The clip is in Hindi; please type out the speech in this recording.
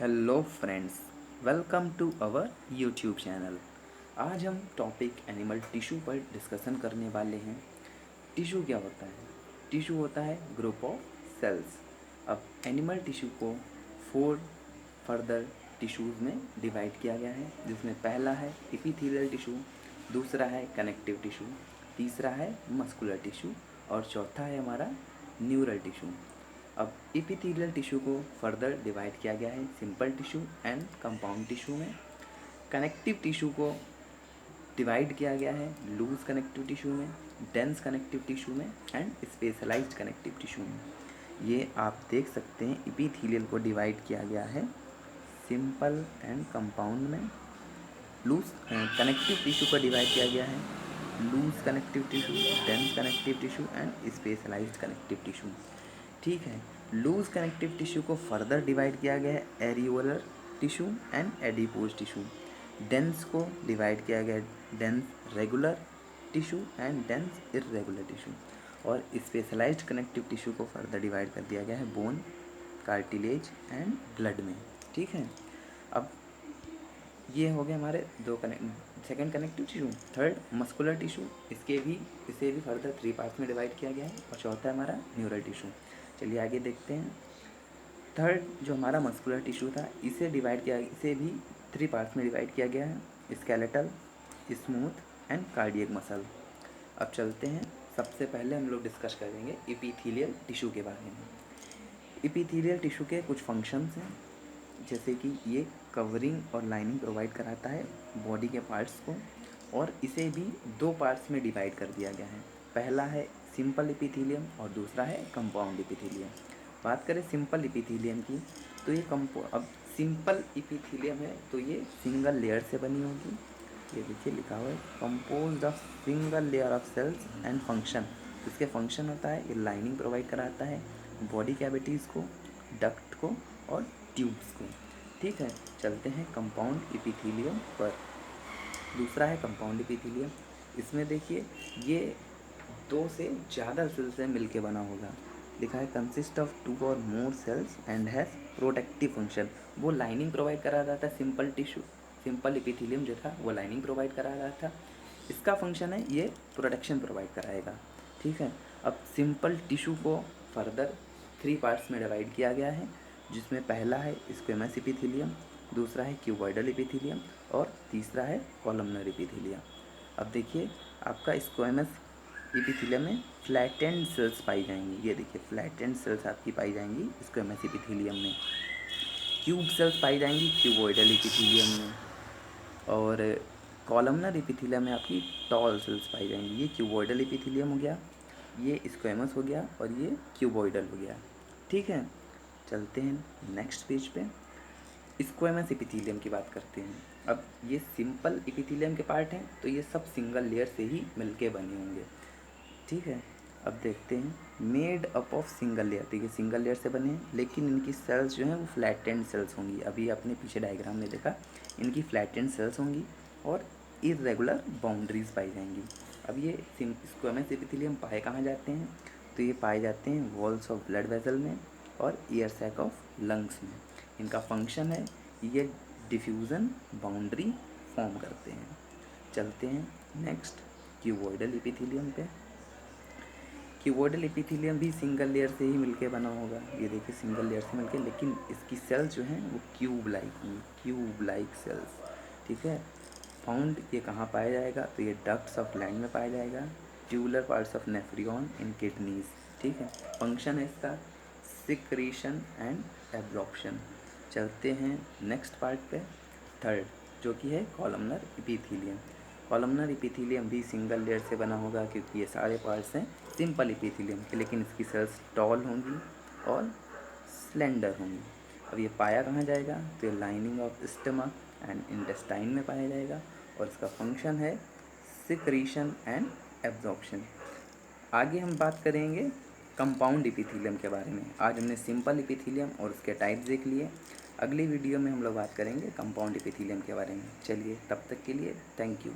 Hello friends, welcome to our YouTube channel. आज हम टॉपिक एनिमल टिश्यू पर डिस्कशन करने वाले हैं। टिश्यू क्या होता है? टिश्यू होता है ग्रुप ऑफ सेल्स। अब एनिमल टिश्यू को 4 फर्दर टिश्यूज़ में डिवाइड किया गया है, जिसमें पहला है एपिथेलियल टिश्यू, दूसरा है कनेक्टिव टिश्यू, तीसरा है मस्कुलर टिश्यू और चौथा है हमारा न्यूरल टिश्यू। अब एपिथेलियल टिश्यू को फर्दर डिवाइड किया गया है simple tissue and compound tissue में। कनेक्टिव टिश्यू को डिवाइड किया गया है लूज कनेक्टिव टिश्यू में, डेंस कनेक्टिव टिश्यू में एंड स्पेशलाइज्ड कनेक्टिव टिश्यू में। ये आप देख सकते हैं, एपिथेलियल को डिवाइड किया गया है सिंपल एंड कंपाउंड में। लूज कनेक्टिव टिश्यू को डिवाइड किया गया है loose connective tissue, dense connective tissue and specialised connective tissue. ठीक है, लूज कनेक्टिव टिश्यू को फर्दर डिवाइड किया गया है areolar tissue and adipose tissue. Dense को डिवाइड किया गया है dense regular tissue and dense irregular tissue. और स्पेशलाइज्ड कनेक्टिव टिश्यू को फर्दर डिवाइड कर दिया गया है बोन, कार्टिलेज एंड ब्लड में। ठीक है, अब ये हो गए हमारे second connective tissue. Third muscular tissue, इसे भी फर्दर 3 पार्ट्स में डिवाइड किया गया है। और चौथा है हमारा न्यूरल टिश्यू। चलिए आगे देखते हैं। थर्ड जो हमारा मस्कुलर टिश्यू था, इसे भी 3 पार्ट्स में डिवाइड किया गया है, skeletal, smooth and cardiac muscle. अब चलते हैं, सबसे पहले हम लोग डिस्कस करेंगे एपिथेलियल टिश्यू के बारे में। एपिथेलियल टिश्यू के कुछ फंक्शंस हैं, जैसे कि ये कवरिंग और लाइनिंग प्रोवाइड कराता है बॉडी के पार्ट्स को, और इसे भी 2 पार्ट्स में डिवाइड कर दिया गया है। पहला है सिंपल एपिथेलियम और दूसरा है कंपाउंड एपिथेलियम। बात करें सिंपल एपिथेलियम की, तो ये अब सिंपल एपिथेलियम है तो ये सिंगल लेयर से बनी होगी। ये देखिए लिखा हुआ है composed of single layer of cells and function. इसके फंक्शन होता है ये लाइनिंग प्रोवाइड कराता है बॉडी कैविटीज़ को, डक्ट को और ट्यूब्स को। ठीक है, चलते हैं कंपाउंड एपिथेलियम पर। दूसरा है कंपाउंड एपिथेलियम। इसमें देखिए ये 2 से ज़्यादा सेल्स से मिलके बना होगा। लिखा है कंसिस्ट ऑफ 2 और more cells and has protective function. वो लाइनिंग प्रोवाइड करा रहा था सिंपल एपिथेलियम जो था वो लाइनिंग प्रोवाइड करा रहा था। इसका फंक्शन है ये प्रोटेक्शन प्रोवाइड कराएगा। ठीक है, अब सिंपल टिश्यू को फर्दर 3 पार्ट्स में डिवाइड किया गया है, जिसमें पहला है स्क्वेमस एपिथेलियम, दूसरा है क्यूबॉइडल एपिथेलियम और तीसरा है कॉलमनर एपिथेलियम। अब देखिए आपका स्क्वेमस एपिथेलियम में फ्लैटेंड सेल्स पाई जाएंगी। ये देखिए फ्लैटेंड सेल्स आपकी पाई जाएंगी स्क्वेमस एपिथेलियम में। क्यूब सेल्स पाई जाएंगी क्यूबॉइडल एपिथेलियम में, और कॉलमनर एपिथेलियम में आपकी टॉल सेल्स पाई जाएंगी। ये क्यूबॉइडल एपिथेलियम हो गया, ये स्क्वेमस हो गया और ये क्यूबॉइडल हो गया। ठीक है, चलते हैं नेक्स्ट पेज पे। स्क्वेमस एपिथेलियम की बात करते हैं। अब ये सिंपल एपिथेलियम के पार्ट हैं तो ये सब सिंगल लेयर से ही मिलके बने होंगे। ठीक है, अब देखते हैं made up of single layer. देखिए सिंगल लेयर से बने हैं, लेकिन इनकी सेल्स जो हैं वो फ्लैटेंड सेल्स होंगी। अभी आपने पीछे डायग्राम में देखा, इनकी फ्लैटेंड सेल्स होंगी और इरेगुलर बाउंड्रीज पाई जाएंगी। अब ये स्क्वेमस एपिथेलियम पाए कहाँ जाते हैं? तो ये पाए जाते हैं वॉल्स ऑफ ब्लड वेसल में और ईयर सैक ऑफ लंग्स में। इनका फंक्शन है ये डिफ्यूज़न बाउंड्री फॉर्म करते हैं। चलते हैं नेक्स्ट क्यूबॉइडल एपिथेलियम पे। क्यूबॉइडल एपिथेलियम भी सिंगल लेयर से ही मिलके बना होगा। ये देखिए सिंगल लेयर से मिलके, लेकिन इसकी सेल्स जो हैं वो क्यूब लाइक होंगी, क्यूब लाइक सेल्स। ठीक है, फाउंड ये कहाँ पाया जाएगा? तो ये डक्ट्स ऑफ लैंग में पाया जाएगा, tubular parts of nephron in kidneys. ठीक है, फंक्शन है इसका सिक्रीशन एंड एब्जॉर्प्शन। चलते हैं नेक्स्ट पार्ट पे, थर्ड, जो कि है कॉलमनर एपिथेलियम। कॉलमनर एपिथेलियम भी सिंगल लेयर से बना होगा, क्योंकि ये सारे पार्ट्स हैं सिंपल एपिथेलियम के, लेकिन इसकी सेल्स टॉल होंगी और स्लेंडर होंगी। अब ये पाया कहाँ जाएगा? तो ये lining of stomach and intestine में पाया जाएगा, और इसका फंक्शन है सिक्रीशन एंड एब्जॉर्प्शन। आगे हम बात करेंगे कंपाउंड एपिथेलियम के बारे में। आज हमने सिंपल एपिथेलियम और उसके टाइप्स देख लिए। अगली वीडियो में हम लोग बात करेंगे कंपाउंड एपिथेलियम के बारे में। चलिए तब तक के लिए थैंक यू।